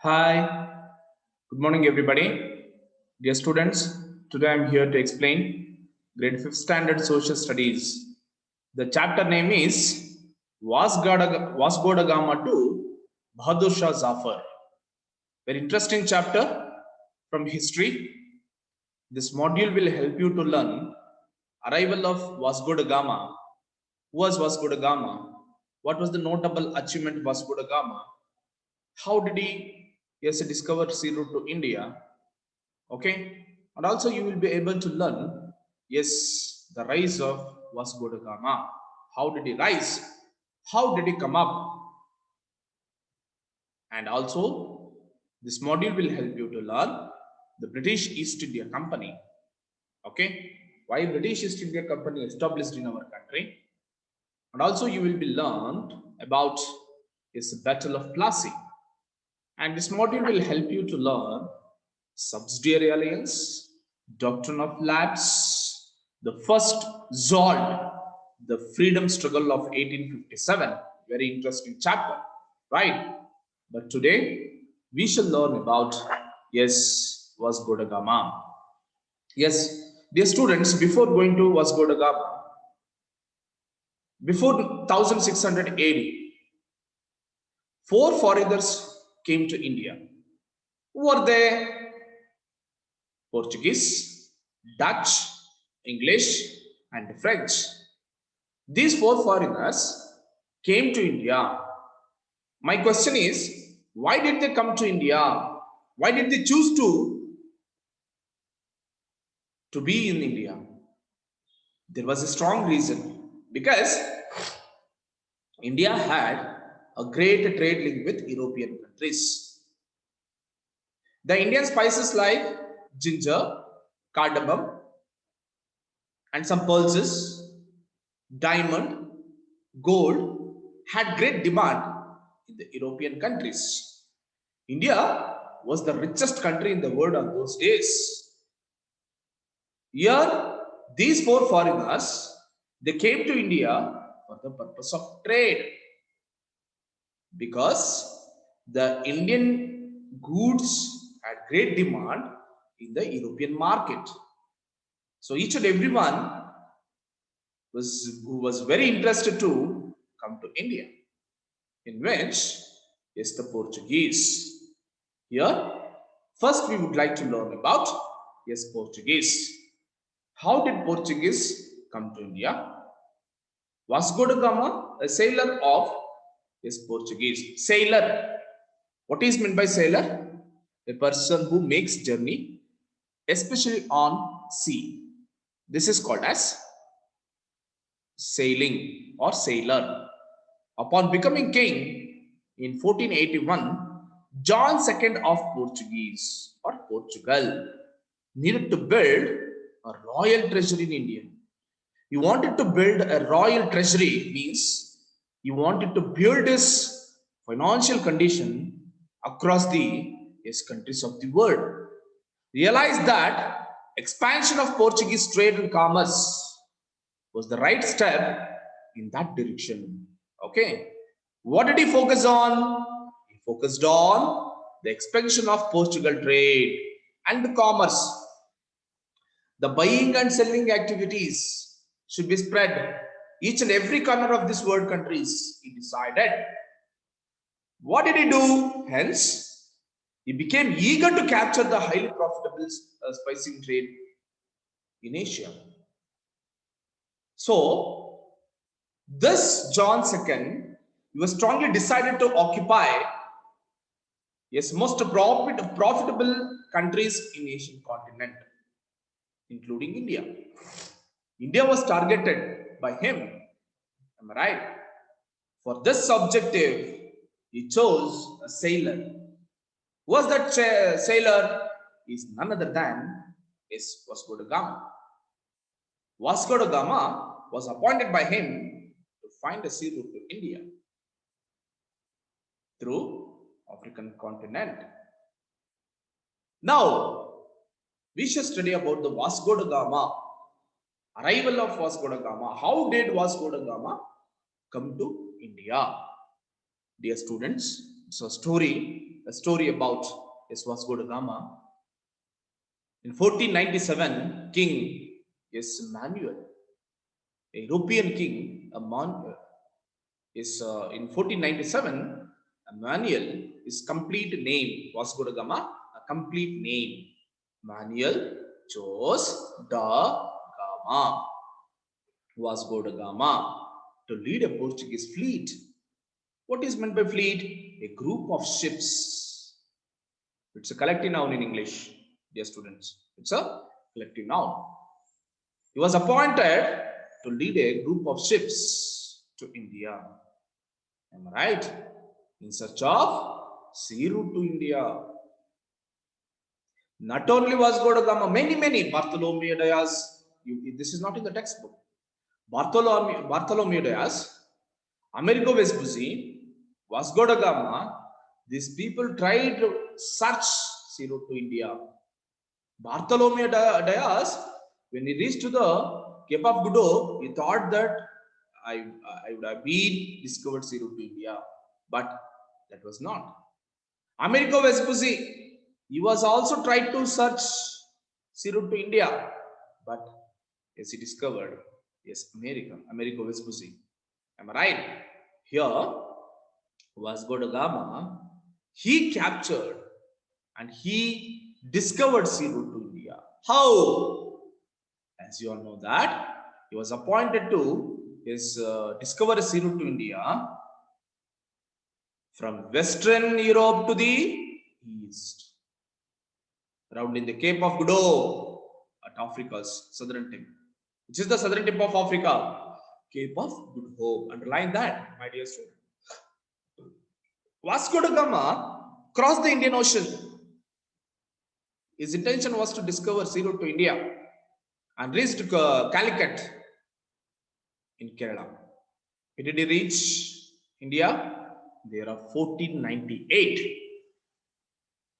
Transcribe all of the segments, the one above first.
Hi, good morning, everybody. Dear students, today I'm here to explain grade 5th standard social studies. The chapter name is Vasco da Gama to Bahadhur Shah Zafer. Very interesting chapter from history. This module will help you to learn arrival of Vasco da Gama. Who was Vasco da Gama? What was the notable achievement of Vasco da Gama? How did he discover sea route to India? Okay, and also you will be able to learn the rise of Vasco da Gama. How did he rise? How did he come up? And also this module will help you to learn the British East India Company. Okay, why British East India Company established in our country, and also you will be learned about this Battle of Plassey. And this module will help you to learn subsidiary alliance, doctrine of lapse, the first Zold, the freedom struggle of 1857. Very interesting chapter, right? But today we shall learn about Vasco da Gama. Yes, dear students, before going to Vasco da Gama, before 1600 AD, four foreigners came to India. Who were they? Portuguese, Dutch, English, and French. These four foreigners came to India. My question is, why did they come to India? Why did they choose to be in India? There was a strong reason, because India had a great trade link with European countries. The Indian spices like ginger, cardamom, and some pulses, diamond, gold had great demand in the European countries. India was the richest country in the world on those days. Here, these four foreigners, they came to India for the purpose of trade, because the Indian goods had great demand in the European market. So each and everyone who was very interested to come to India, in which the Portuguese. Here, first we would like to learn about Portuguese. How did Portuguese come to India? Vasco da Gama, a sailor of Portuguese. Sailor. What is meant by sailor? A person who makes journey, especially on sea. This is called as sailing or sailor. Upon becoming king in 1481, John II of Portuguese or Portugal needed to build a royal treasury in India. He wanted to build a royal treasury, means he wanted to build his financial condition across the countries of the world. Realized that expansion of Portuguese trade and commerce was the right step in that direction. Okay, what did he focus on? He focused on the expansion of Portugal trade and commerce. The buying and selling activities should be spread each and every corner of this world countries, he decided. What did he do? Hence, he became eager to capture the highly profitable spicing trade in Asia. So, this John II, he was strongly decided to occupy most profitable countries in Asian continent, including India. India was targeted by him. Am I right? For this objective, he chose a sailor. Who was that sailor? Is none other than Vasco da Gama. Vasco da Gama was appointed by him to find a sea route to India through African continent. Now, we shall study about the Vasco da Gama, arrival of Vasco da Gama. How did Vasco da Gama come to India? Dear students, it's a story a story about Vasco da Gama. In 1497, King Manuel, a European king, is in 1497. Manuel, his complete name, Vasco da Gama, a complete name, Manuel chose da Gama, Vasco da Gama, to lead a Portuguese fleet. What is meant by fleet? A group of ships. It's a collective noun in English, dear students. It's a collective noun. He was appointed to lead a group of ships to India. Am I right? In search of sea route to India. Not only Vasco da Gama, many Bartholomew Dias. This is not in the textbook. Bartholomew Dias, Amerigo Vespucci, Vasco da Gama. These people tried to search sea route to India. Bartholomew Dias, when he reached to the Cape of Good Hope, he thought that I would have been discovered sea route to India, but that was not. Amerigo Vespucci, he was also tried to search sea route to India, but yes, he discovered Amerigo Vespucci. Am I right? Here, Vasco da Gama, he captured and he discovered sea route to India. How? As you all know that he was appointed to discover sea route to India from Western Europe to the east, around in the Cape of Good Hope at Africa's southern tip. Which is the southern tip of Africa? Cape of Good Hope. Underline that, my dear student. Vasco da Gama crossed the Indian Ocean. His intention was to discover sea route to India and reached Calicut in Kerala. When did he reach India? There are 1498.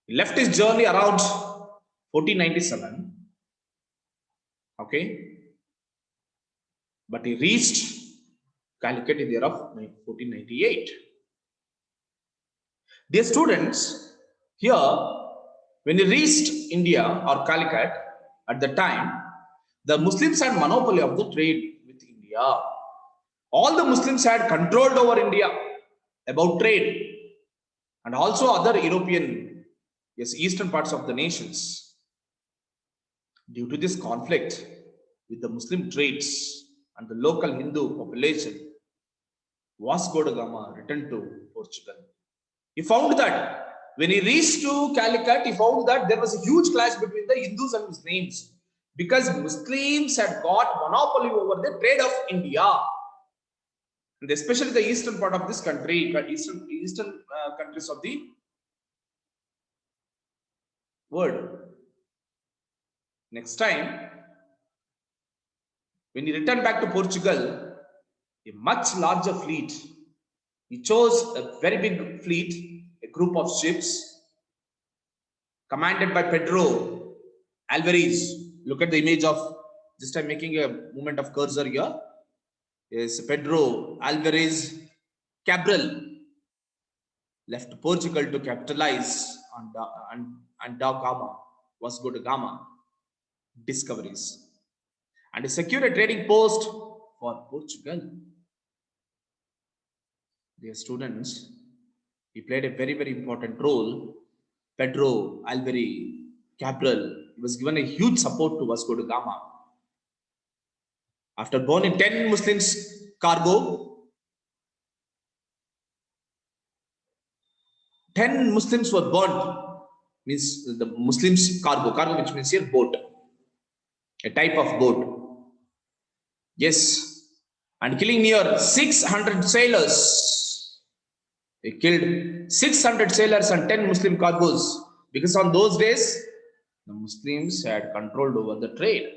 He left his journey around 1497. Okay. But he reached Calicut in the year of 1498. Dear students, here, when he reached India or Calicut, at the time, the Muslims had monopoly of the trade with India. All the Muslims had controlled over India about trade and also other European, eastern parts of the nations. Due to this conflict with the Muslim trades and the local Hindu population, Vasco da Gama returned to Portugal. He found that when he reached to Calicut, he found that there was a huge clash between the Hindus and Muslims because Muslims had got monopoly over the trade of India, and especially the eastern part of this country, eastern countries of the world. Next time, when he returned back to Portugal, a much larger fleet. He chose a very big fleet, a group of ships commanded by Pedro Alvarez. Look at the image of, just I'm making a movement of cursor here. Is Pedro Alvarez Cabral left Portugal to capitalize on da Gama, Vasco da Gama discoveries, and he secured a trading post for Portugal. Dear students, he played a very important role. Pedro Alvarez Cabral was given a huge support to Vasco da Gama. After burning 10 Muslims cargo, 10 Muslims were burned. Means the Muslims cargo which means here boat, a type of boat. Yes, and killing near 600 sailors. He killed 600 sailors and 10 Muslim cargoes because on those days the Muslims had controlled over the trade.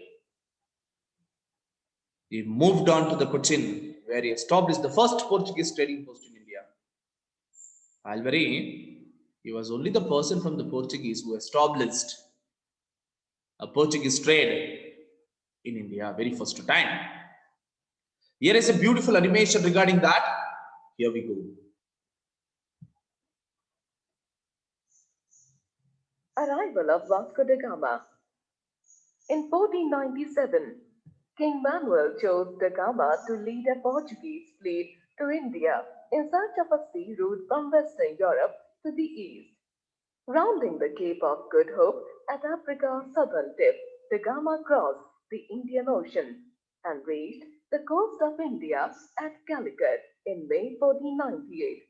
He moved on to the Cochin, where he established the first Portuguese trading post in India. Alvarez, he was only the person from the Portuguese who established a Portuguese trade in India very first time. Here is a beautiful animation regarding that. Here we go. Arrival of Vasco da Gama. In 1497, King Manuel chose da Gama to lead a Portuguese fleet to India in search of a sea route from Western Europe to the east. Rounding the Cape of Good Hope at Africa's southern tip, da Gama crossed the Indian Ocean and reached the coast of India at Calicut in May 1498.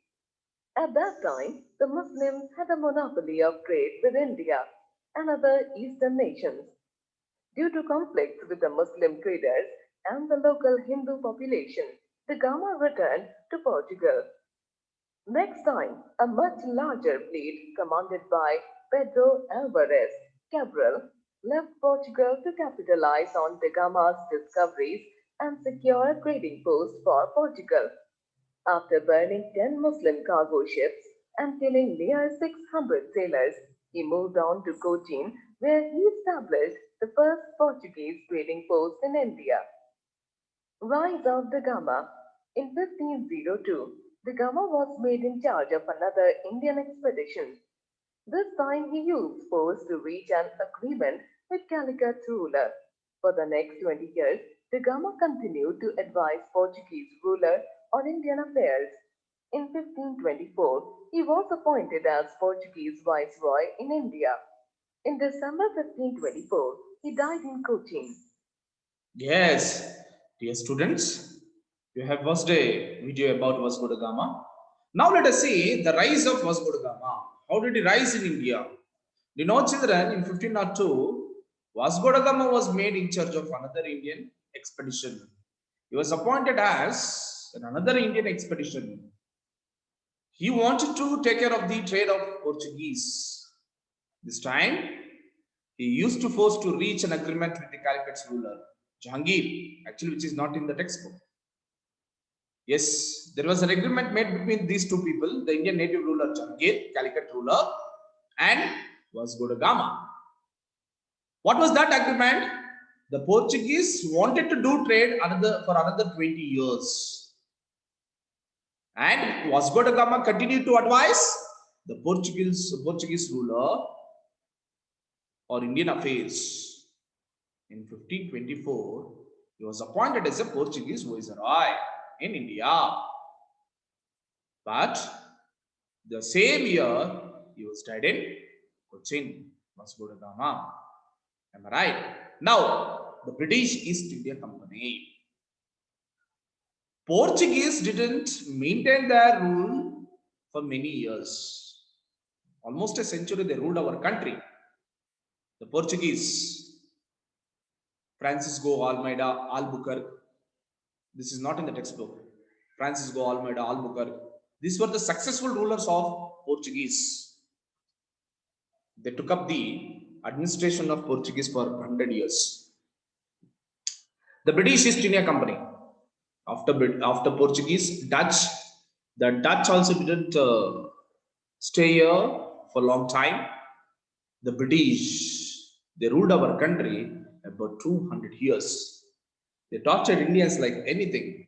At that time, the Muslims had a monopoly of trade with India and other Eastern nations. Due to conflicts with the Muslim traders and the local Hindu population, the Gama returned to Portugal. Next time, a much larger fleet commanded by Pedro Alvarez Cabral left Portugal to capitalize on da Gama's discoveries and secure a trading post for Portugal. After burning 10 Muslim cargo ships and killing near 600 sailors, he moved on to Cochin, where he established the first Portuguese trading post in India. Rise of the Gama. In 1502, the Gama was made in charge of another Indian expedition. This time he used force to reach an agreement with Calicut ruler. For the next 20 years, the Gama continued to advise Portuguese ruler on Indian affairs. In 1524, he was appointed as Portuguese viceroy in India. In December 1524, he died in Cochin. Yes, dear students, you have watched a video about Vasco da Gama. Now let us see the rise of Vasco da Gama. How did he rise in India? You know, children, in 1502, Vasco da Gama was made in charge of another Indian expedition. He was appointed as another Indian expedition. He wanted to take care of the trade of Portuguese. This time, he used to force to reach an agreement with the Calicut ruler, Jahangir, actually, which is not in the textbook. Yes, there was an agreement made between these two people, the Indian native ruler Jahangir, Calicut ruler, and Vasco da Gama. What was that agreement? The Portuguese wanted to do trade for another 20 years. And Vasco da Gama continued to advise the Portuguese ruler or Indian affairs. In 1524, he was appointed as a Portuguese viceroy in India. But the same year, he was died in Cochin, Vasco da Gama. Am I right? Now, the British East India Company. Portuguese didn't maintain their rule for many years. Almost a century they ruled our country. The Portuguese, Francisco Almeida Albuquerque. This is not in the textbook. Francisco Almeida Albuquerque. These were the successful rulers of Portuguese. They took up the administration of Portuguese for 100 years. The British East India Company. After Portuguese, Dutch. The Dutch also didn't stay here for a long time. The British, they ruled our country about 200 years. They tortured Indians like anything.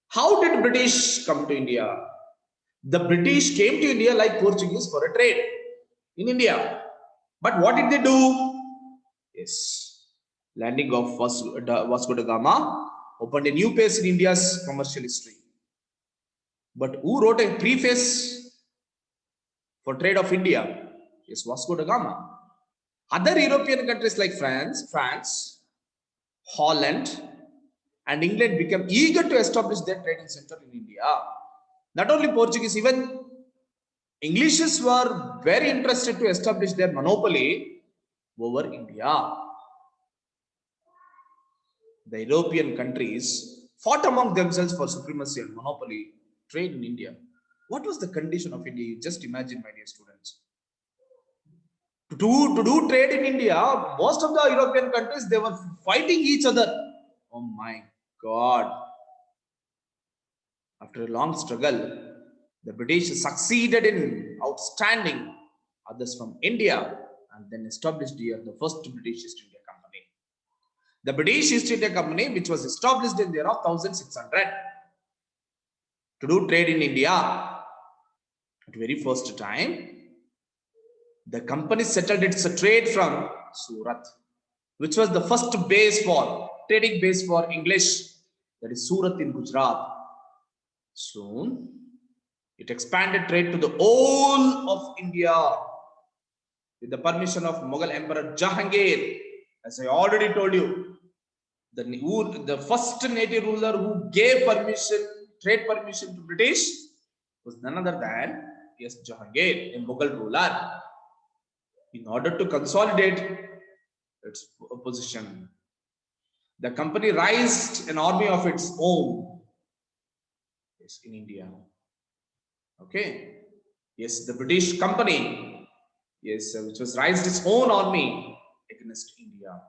How did British come to India? The British came to India like Portuguese for a trade in India. But what did they do? Yes, landing of Vasco da Gama opened a new phase in India's commercial history. But who wrote a preface for trade of India? Yes, Vasco da Gama. Other European countries like France, Holland, and England became eager to establish their trading center in India. Not only Portuguese, even Englishes were very interested to establish their monopoly over India. The European countries fought among themselves for supremacy and monopoly trade in India. What was the condition of India? You just imagine, my dear students. To do trade in India, most of the European countries, they were fighting each other. Oh my God. After a long struggle, the British succeeded in outstanding others from India and then established here the first British East India Company. The British East India Company, which was established in the year of 1600 to do trade in India at very first time, The company settled its trade from Surat, which was the first base for trading base for English, that is Surat in Gujarat. Soon, it expanded trade to the whole of India with the permission of Mughal Emperor Jahangir. As I already told you, the first native ruler who gave trade permission to British was none other than Jahangir, a Mughal ruler, in order to consolidate its position. The company raised an army of its own in India. Okay. Yes, the British company, yes, which was raised its own army against India.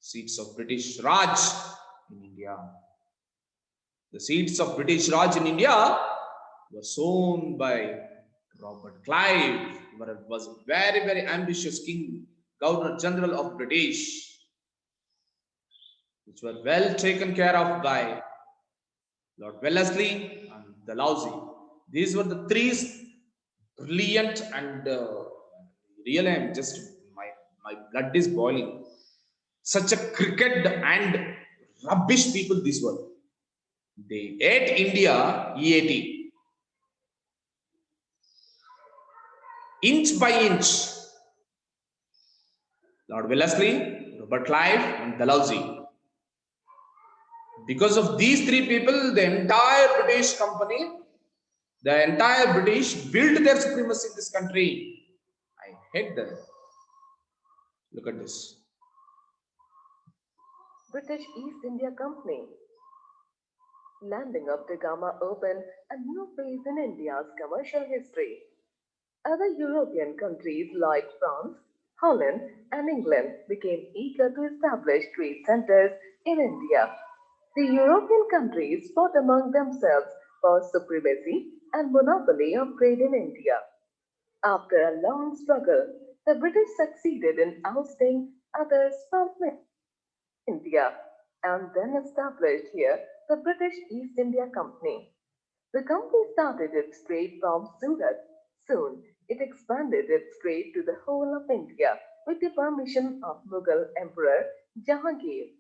Seats of British Raj in India. The seats of British Raj in India were sown by Robert Clive, who was a very, very ambitious king, Governor General of British, which were well taken care of by Lord Wellesley and Dalhousie. These were the three brilliant and really, I'm just my blood is boiling. Such a crooked and rubbish people these were. They ate India EAT, inch by inch. Lord Wellesley, Robert Clive, and Dalhousie. Because of these three people, the entire British company, the entire British built their supremacy in this country. I hate them. Look at this. British East India Company. Landing of the Gama opened a new phase in India's commercial history. Other European countries like France, Holland, and England became eager to establish trade centers in India. The European countries fought among themselves for supremacy and monopoly of trade in India. After a long struggle, the British succeeded in ousting others from India and then established here the British East India Company. The company started its trade from Surat. Soon, it expanded its trade to the whole of India with the permission of Mughal Emperor Jahangir.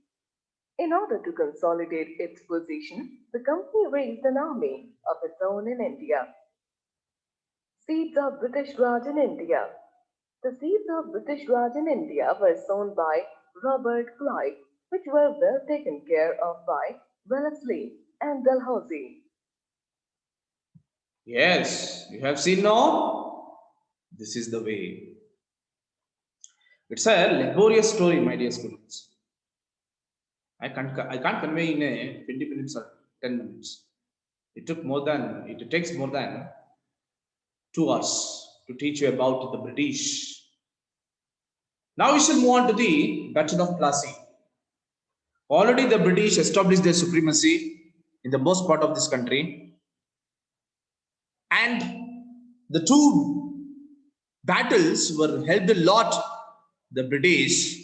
In order to consolidate its position, the company raised an army of its own in India. Seeds of British Raj in India. The seeds of British Raj in India were sown by Robert Clive, which were well taken care of by Wellesley and Dalhousie. Yes, you have seen now. This is the way. It's a laborious story, my dear students. I can't convey in a 20 minutes or 10 minutes. It takes more than 2 hours to teach you about the British. Now we shall move on to the Battle of Plassey. Already the British established their supremacy in the most part of this country, and the two battles were helped a lot the British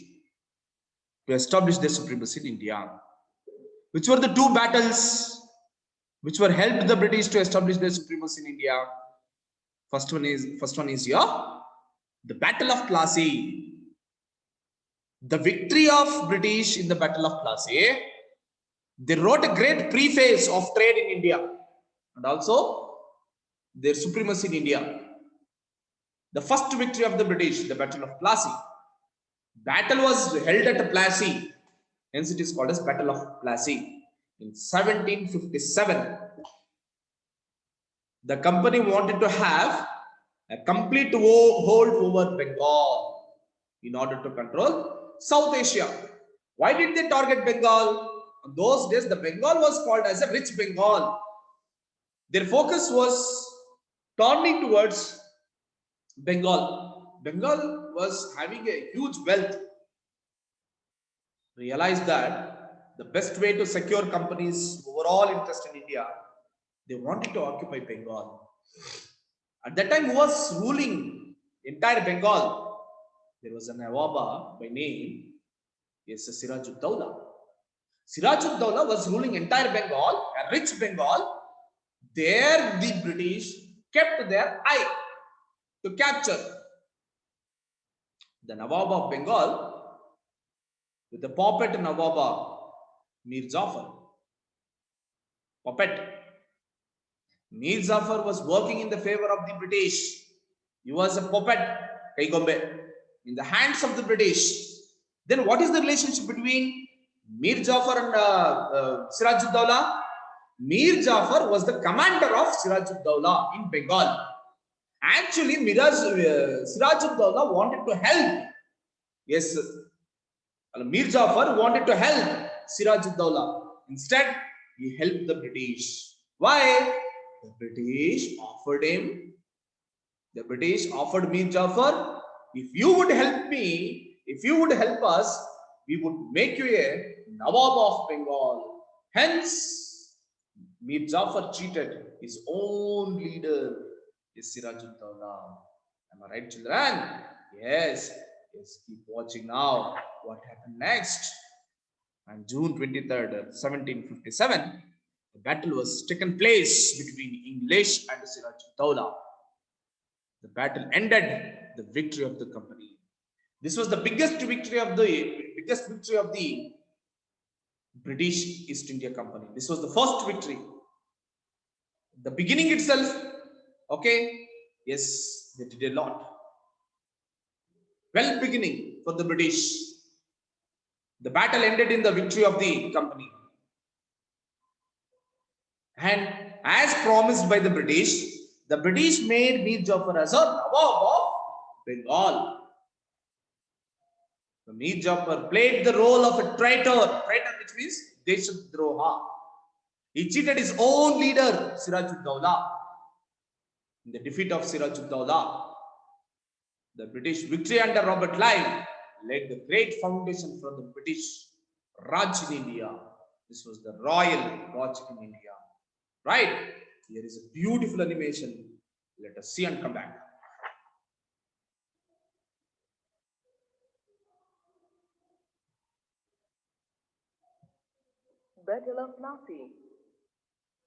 to establish their supremacy in India. Which were the two battles which were helped the British to establish their supremacy in India? First one is here, the Battle of Plassey. The victory of British in the Battle of Plassey, they wrote a great preface of trade in India and also their supremacy in India. The first victory of the British, the Battle of Plassey. Battle was held at Plassey, hence it is called as Battle of Plassey in 1757. The company wanted to have a complete hold over Bengal in order to control South Asia. Why did they target Bengal? In those days, the Bengal was called as a rich Bengal. Their focus was turning towards Bengal. Bengal was having a huge wealth. Realized that the best way to secure companies' overall interest in India, they wanted to occupy Bengal. At that time, who was ruling entire Bengal? There was a Nawaba by name, yes, Sirajud-Dowla. Sirajud-Dowla was ruling entire Bengal, a rich Bengal. There the British kept their eye. to capture the Nawab of Bengal with the puppet Nawab Mir Zafer. Puppet. Mir Zafer was working in the favor of the British. He was a puppet, Kaigombe, in the hands of the British. Then what is the relationship between Mir Jafar and Sirajud-Dawla? Mir Jafar was the commander of Sirajud-Dawla in Bengal. Actually, Sirajud-Dawla wanted to help. Yes, Mir Jafar wanted to help Sirajud-Dawla. Instead, he helped the British. Why? The British offered Mir Jafar, if you would help me, if you would help us, we would make you a Nawab of Bengal. Hence, Mir Jafar cheated his own leader, Sirajud-Dawla. Am I right, children? Yes. Yes, keep watching now. What happened next? On June 23rd, 1757, the battle was taken place between English and Sirajud-Dawla. The battle ended the victory of the company. This was the biggest victory of the British East India Company. This was the first victory. The beginning itself, okay, yes, they did a lot. Well, beginning for the British. The battle ended in the victory of the company. And as promised by the British made Mir Jafar as a Nawab of Bengal. The Mir Jafar played the role of a traitor, which means Deshdroha. He cheated his own leader, Sirajud-Dawla. In the defeat of Sirajud-Dawla, the British victory under Robert Clive laid the great foundation for the British Raj in India. This was the Royal Raj in India. Right? Here is a beautiful animation. Let us see and come back. Battle of Plassey.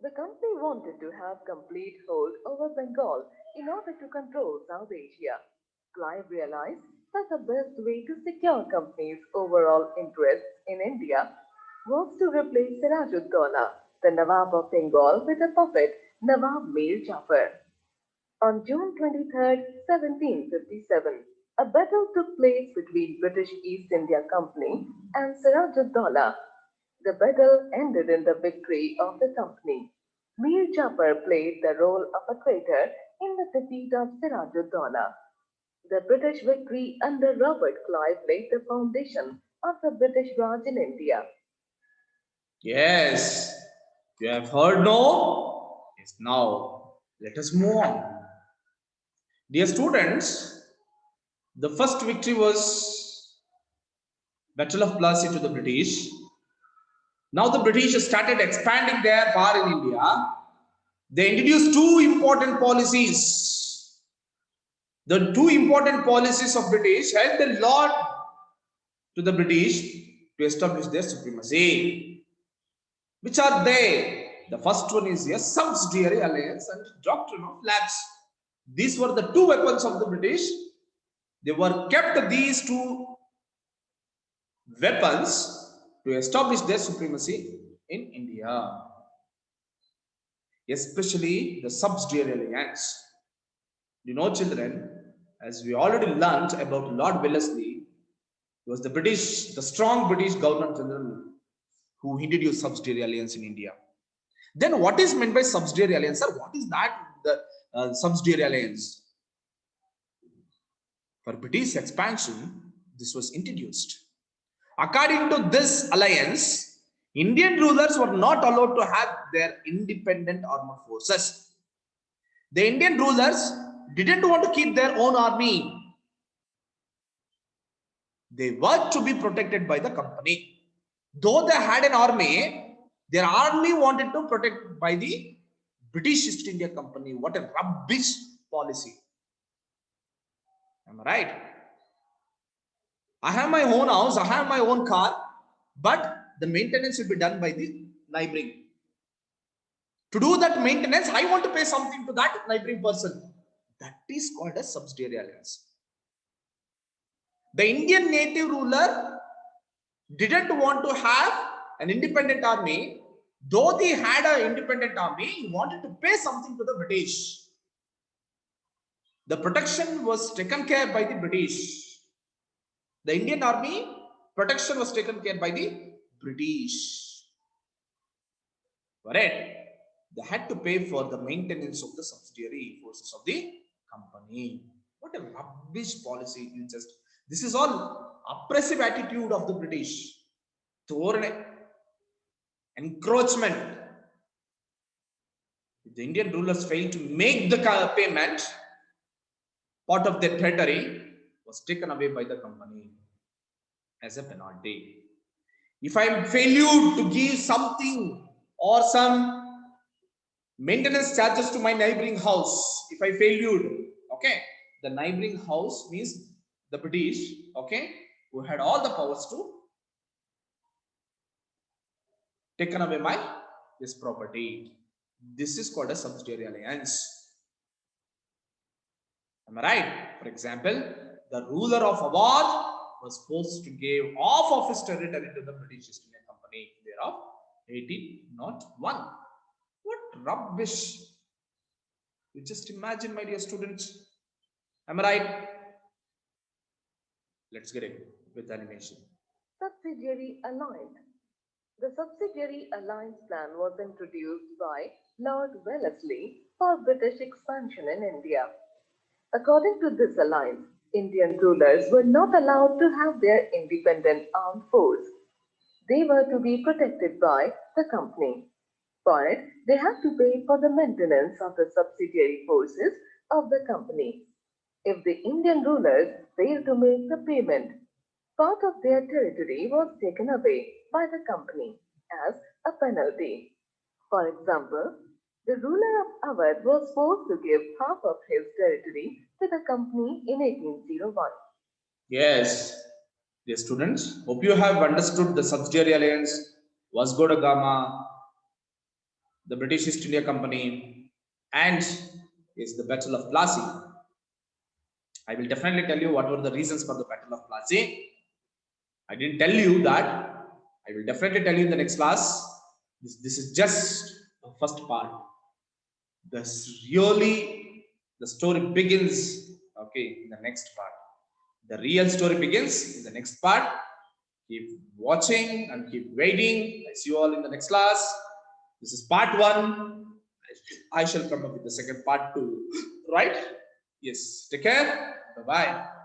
The company wanted to have complete hold over Bengal in order to control South Asia. Clive realized that the best way to secure company's overall interests in India was to replace Sirajud-Dawla, the Nawab of Bengal, with a puppet, Nawab Mir Jafar. On June 23, 1757, a battle took place between British East India Company and Sirajud-Dawla. The battle ended in the victory of the company. Mir Jafar played the role of a traitor in the defeat of Sirajud-Dawla. The British victory under Robert Clive laid the foundation of the British Raj in India. Yes, you have heard no? Yes, now let us move on. Dear students, the first victory was Battle of Plassey to the British. Now the British started expanding their power in India. They introduced two important policies. The two important policies of British helped a lot to the British to establish their supremacy. Which are they? The first one is a subsidiary alliance and doctrine of lapse. These were the two weapons of the British. They were kept these two weapons to establish their supremacy in India, especially the subsidiary alliance. You know, children, as we already learned about Lord Wellesley, he was the strong British Governor General who introduced subsidiary alliance in India. Then what is meant by subsidiary alliance? Sir, what is that, the subsidiary alliance? For British expansion, this was introduced. According to this alliance, Indian rulers were not allowed to have their independent armed forces. The Indian rulers didn't want to keep their own army. They were to be protected by the company. Though they had an army, their army wanted to protect by the British East India Company. What a rubbish policy. Am I right? I have my own house, I have my own car, but the maintenance will be done by the neighboring. To do that maintenance, I want to pay something to that neighboring person. That is called a subsidiary alliance. The Indian native ruler didn't want to have an independent army. Though they had an independent army, he wanted to pay something to the British. The protection was taken care by the British. The Indian army protection was taken care by the British. Correct? They had to pay for the maintenance of the subsidiary forces of the company. What a rubbish policy! This is all oppressive attitude of the British. Encroachment. If the Indian rulers failed to make the payment, part of their territory was taken away by the company as a penalty. If I failed to give something or some maintenance charges to my neighboring house, if I failed, okay, the neighboring house means the British, okay, who had all the powers to taken away this property. This is called a subsidiary alliance. Am I right? For example, the ruler of Awadh was forced to give half of his territory to the British East India Company thereof 1801. What rubbish! You just imagine, my dear students. Am I right? Let's get it with animation. Subsidiary alliance. The subsidiary alliance plan was introduced by Lord Wellesley for British expansion in India. According to this alliance, Indian rulers were not allowed to have their independent armed force. They were to be protected by the company. For it, they had to pay for the maintenance of the subsidiary forces of the company. If the Indian rulers failed to make the payment, part of their territory was taken away by the company as a penalty. For example, the ruler of Awadh was forced to give half of his territory to the company in 1801. Yes, dear students, hope you have understood the subsidiary alliance, Vasco da Gama, the British East India Company, and is the Battle of Plassey. I will definitely tell you what were the reasons for the Battle of Plassey. I didn't tell you that. I will definitely tell you in the next class. This is just the first part. The story begins, okay, in the next part. The real story begins in the next part. Keep watching and keep waiting. I see you all in the next class. This is part 1. I shall come up with the second part 2. Right? Yes. Take care. Bye-bye.